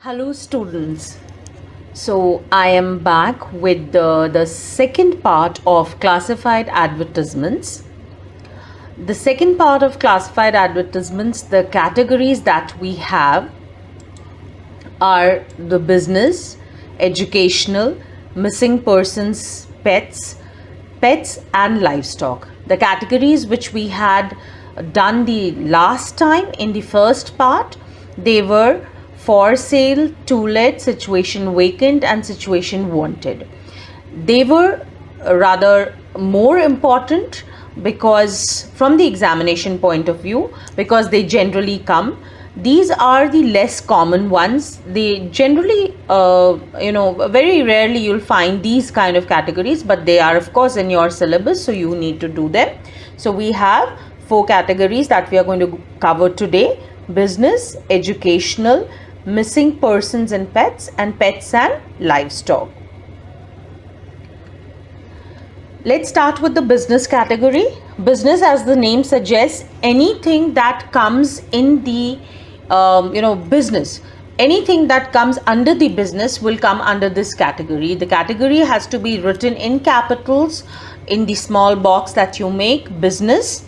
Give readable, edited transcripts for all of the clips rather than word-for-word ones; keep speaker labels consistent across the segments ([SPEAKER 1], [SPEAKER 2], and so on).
[SPEAKER 1] Hello students. So I am back with the second part of classified advertisements. The second part of classified advertisements, the categories that we have are the business, educational, missing persons, pets and livestock. The categories which we had done the last time in the first part, they were for sale, to let, situation vacant and situation wanted. They were rather more important because from the examination point of view, because they generally come. These are the less common ones. They generally very rarely you'll find these kind of categories, but they are of course in your syllabus, so you need to do them. So we have 4 categories that we are going to cover today: business, educational, missing persons and pets and livestock. Let's start with the business category. Business, as the name suggests, anything that comes in the business, anything that comes under the business will come under this category. The category has to be written in capitals in the small box that you make, business.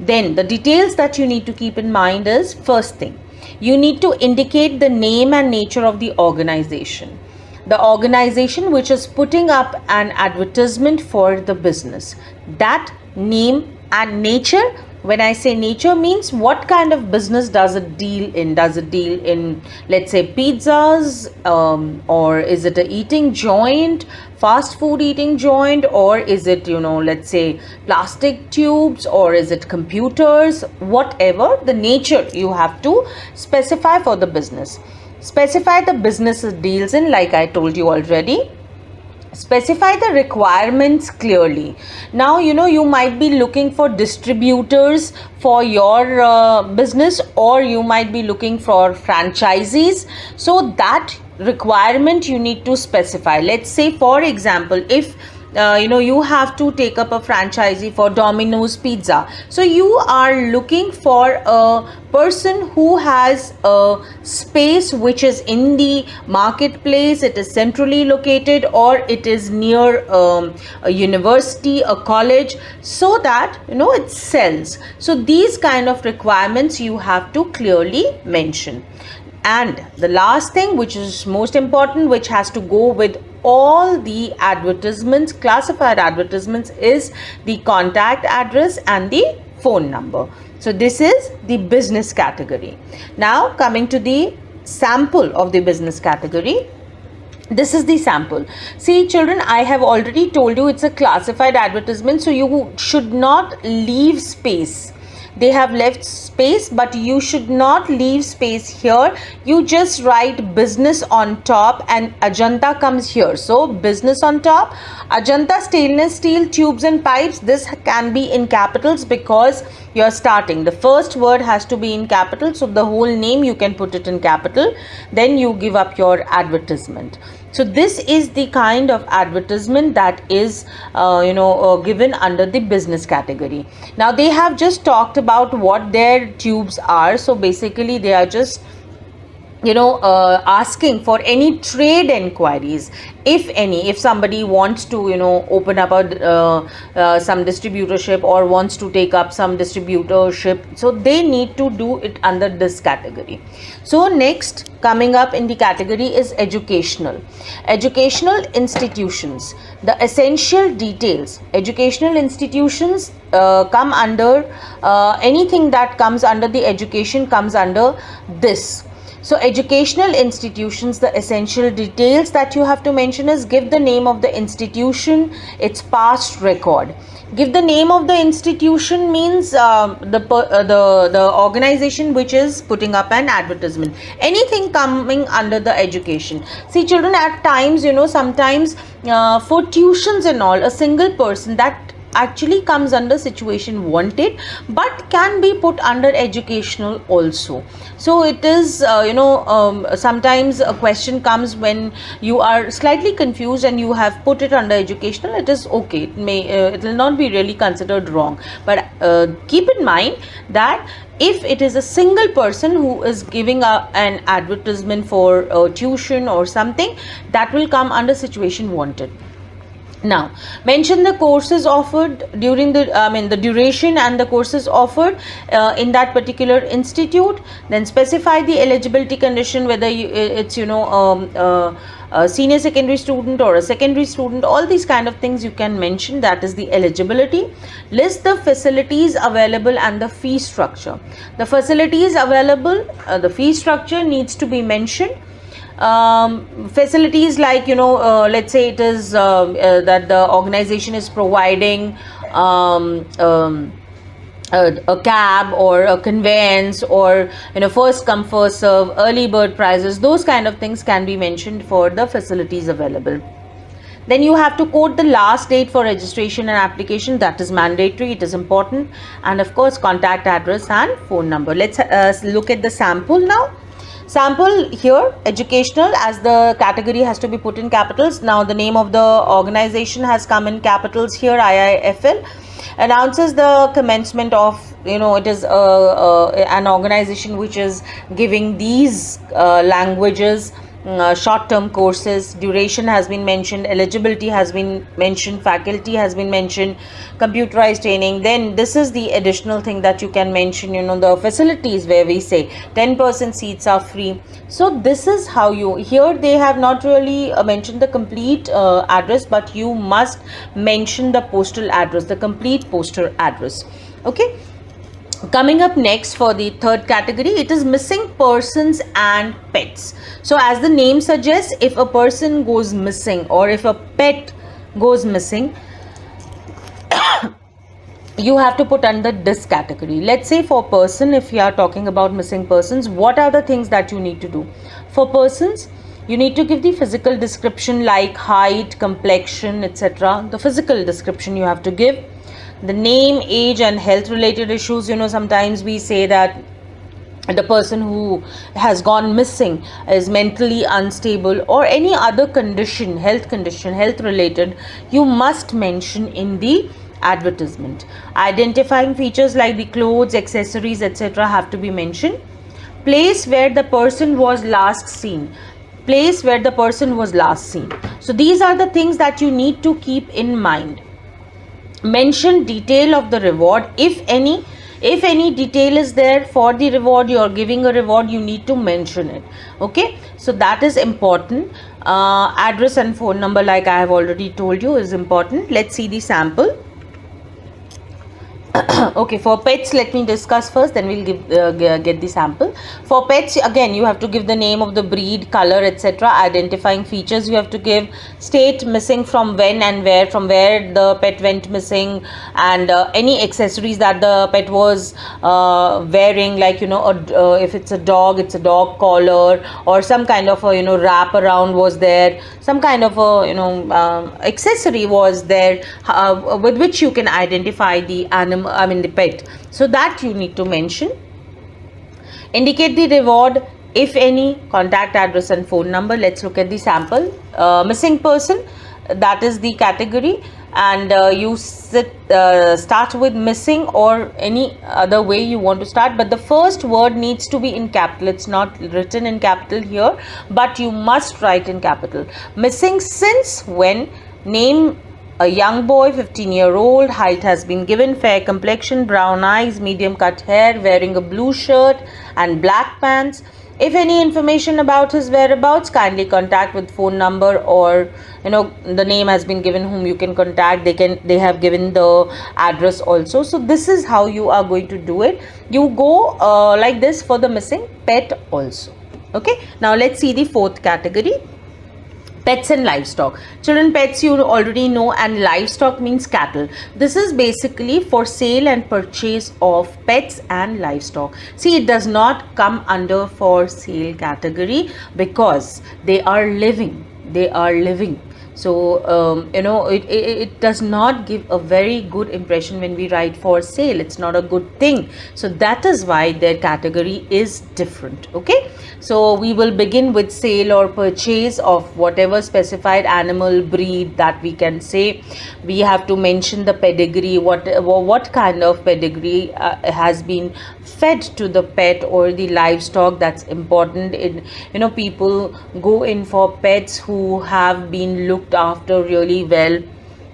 [SPEAKER 1] Then the details that you need to keep in mind is, first thing, you need to indicate the name and nature of the organization. The organization which is putting up an advertisement for the business. That name and nature, when I say nature, means what kind of business does it deal in? Does it deal in, let's say, pizzas, or is it a eating joint, fast food eating joint, or is it, let's say, plastic tubes, or is it computers? Whatever the nature, you have to specify for the business. Specify the business it deals in, like I told you already. Specify the requirements clearly. Now, you might be looking for distributors for your business, or you might be looking for franchisees. So that requirement you need to specify. Let's say, for example, if you have to take up a franchisee for Domino's Pizza. So you are looking for a person who has a space which is in the marketplace, it is centrally located, or it is near a university, a college, so that it sells. So these kind of requirements you have to clearly mention. And the last thing, which is most important, which has to go with all the advertisements, classified advertisements, is the contact address and the phone number. So this is the business category. Now coming to the sample of the business category. This is the sample. See children, I have already told you it's a classified advertisement, so you should not leave space. They have left space, but you should not leave space here. You just write business on top and Ajanta comes here. So business on top, Ajanta stainless steel tubes and pipes. This can be in capitals because you're starting. The first word has to be in capital. So the whole name you can put it in capital. Then you give up your advertisement. So this is the kind of advertisement that is given under the business category. Now they have just talked about what their tubes are. So basically they are just asking for any trade enquiries, if any. If somebody wants to open up a some distributorship or wants to take up some distributorship, so they need to do it under this category. So next coming up in the category is educational institutions. The essential details. Educational institutions come under anything that comes under the education comes under this. So educational institutions, the essential details that you have to mention is, give the name of the institution, its past record. Give the name of the institution means the organization which is putting up an advertisement. Anything coming under the education. See children, at times sometimes for tuitions and all, a single person, that actually comes under situation wanted, but can be put under educational also. So it is sometimes a question comes when you are slightly confused and you have put it under educational. It is okay, it will not be really considered wrong, but keep in mind that if it is a single person who is giving an advertisement for tuition or something, that will come under situation wanted. Now, mention the courses offered during the duration and the courses offered in that particular institute. Then specify the eligibility condition, whether it's a senior secondary student or a secondary student. All these kind of things you can mention, that is the eligibility. List the facilities available and the fee structure. The facilities available, the fee structure needs to be mentioned. Facilities like let's say it is that the organization is providing a cab or a conveyance, or first come first serve, early bird prices. Those kind of things can be mentioned for the facilities available. Then you have to quote the last date for registration and application. That is mandatory, it is important. And of course, contact address and phone number. Let's look at the sample now. Sample here, educational, as the category has to be put in capitals. Now the name of the organization has come in capitals here, IIFL. Announces the commencement of, it is an organization which is giving these languages, short-term courses. Duration has been mentioned, eligibility has been mentioned, faculty has been mentioned, computerized training. Then this is the additional thing that you can mention, the facilities where we say 10% seats are free. So this is how here they have not really mentioned the complete address, but you must mention the postal address, the complete postal address. Okay. Coming up next for the third category, it is missing persons and pets. So as the name suggests, if a person goes missing or if a pet goes missing, you have to put under this category. Let's say for person, if you are talking about missing persons, what are the things that you need to do? For persons, you need to give the physical description like height, complexion, etc. The physical description you have to give. The name, age and health related issues. Sometimes we say that the person who has gone missing is mentally unstable or any other condition, health related, you must mention in the advertisement. Identifying features like the clothes, accessories, etc. have to be mentioned. Place where the person was last seen. Place where the person was last seen. So these are the things that you need to keep in mind. Mention detail of the reward, if any detail is there for the reward, you are giving a reward, you need to mention it. Okay, so that is important. Address and phone number, like I have already told you, is important. Let's see the sample. Okay, for pets, let me discuss first, then we'll get the sample. For pets, again, you have to give the name of the breed, color, etc. Identifying features you have to give. State missing, from when and where, from where the pet went missing, and any accessories that the pet was wearing, like if it's a dog, it's a dog collar, or some kind of a wrap around was there, some kind of a accessory was there with which you can identify the animal, the pet. So that you need to mention. Indicate the reward, if any, contact address and phone number. Let's look at the sample. Missing person, that is the category, and you start with missing or any other way you want to start, but the first word needs to be in capital. It's not written in capital here, but you must write in capital. Missing since when. Name, a young boy, 15-year-old, height has been given, fair complexion, brown eyes, medium cut hair, wearing a blue shirt and black pants. If any information about his whereabouts, kindly contact with phone number, or the name has been given whom you can contact. They have given the address also. So this is how you are going to do it. You go like this for the missing pet also. Okay, now let's see the fourth category. Pets and livestock. Children, pets you already know, and livestock means cattle. This is basically for sale and purchase of pets and livestock. See, it does not come under for sale category because they are living. So it does not give a very good impression when we write for sale. It's not a good thing. So that is why their category is different. Okay, so we will begin with sale or purchase of whatever specified animal breed that we can say. We have to mention the pedigree, what kind of pedigree has been fed to the pet or the livestock. That's important. People go in for pets who have been looked after really well,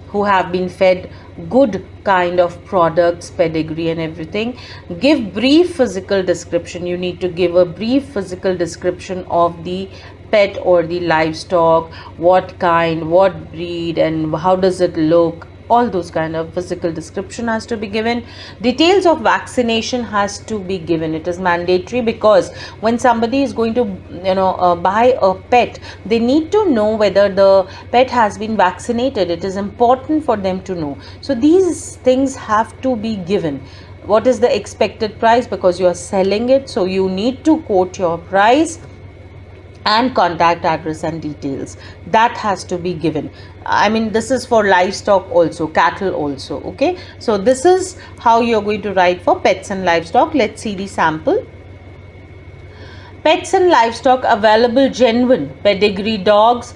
[SPEAKER 1] who have been fed good kind of products, pedigree and everything. Give brief physical description. You need to give a brief physical description of the pet or the livestock, what kind, what breed, and how does it look. All those kind of physical description has to be given. Details of vaccination has to be given. It is mandatory, because when somebody is going to buy a pet, they need to know whether the pet has been vaccinated. It is important for them to know. So these things have to be given. What is the expected price, because you are selling it, so you need to quote your price, and contact address and details. That has to be given. I mean, this is for livestock also, cattle also. Okay, so this is how you're going to write for pets and livestock. Let's see the sample. Pets and livestock available: genuine pedigree dogs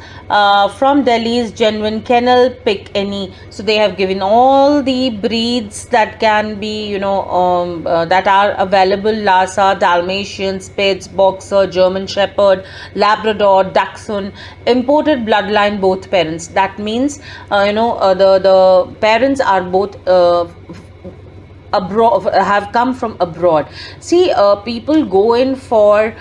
[SPEAKER 1] from Delhi's genuine kennel. Pick any. So they have given all the breeds that can be, that are available: Lhasa, Dalmatian, Spitz, Boxer, German Shepherd, Labrador, Dachshund. Imported bloodline, both parents. That means, the parents are both abroad, have come from abroad. See, people go in for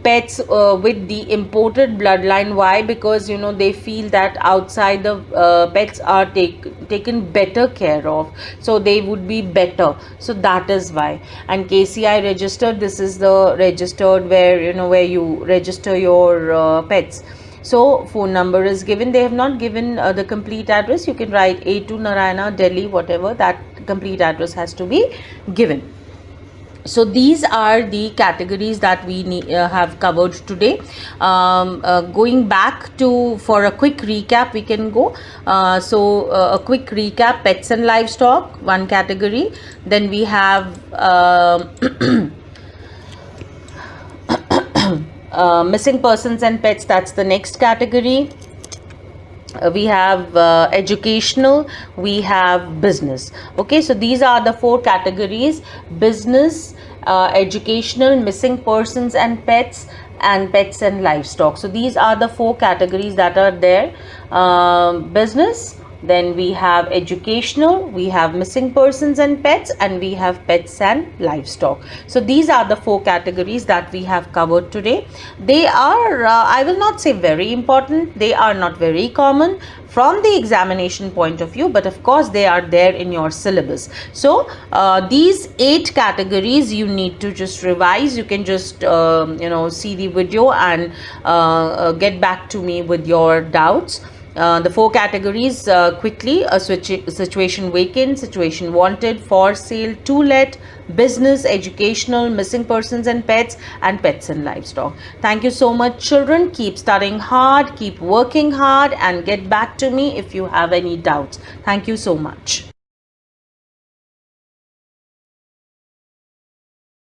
[SPEAKER 1] pets with the imported bloodline. Why? Because they feel that outside the pets are taken better care of, so they would be better. So that is why. And KCI registered, this is the registered where you register your pets. So phone number is given. They have not given the complete address. You can write A2 Narayana, Delhi, whatever. That complete address has to be given. So these are the categories that we have covered today. Going back to, for a quick recap, we can go. A quick recap: pets and livestock, one category. Then we have missing persons and pets, that's the next category. We have educational, we have business. Okay, so these are the four categories: business, educational, missing persons and pets, and pets and livestock. So these are the four categories that are there. Business, then we have educational, we have missing persons and pets, and we have pets and livestock. So these are the four categories that we have covered today. They are, I will not say very important, they are not very common from the examination point of view, but of course they are there in your syllabus. So these 8 categories you need to just revise. You can just see the video and get back to me with your doubts. The 4 categories quickly: a situation vacant, situation wanted, for sale, to let, business, educational, missing persons and pets and livestock. Thank you so much, children. Keep studying hard, keep working hard, and get back to me if you have any doubts. Thank you so much.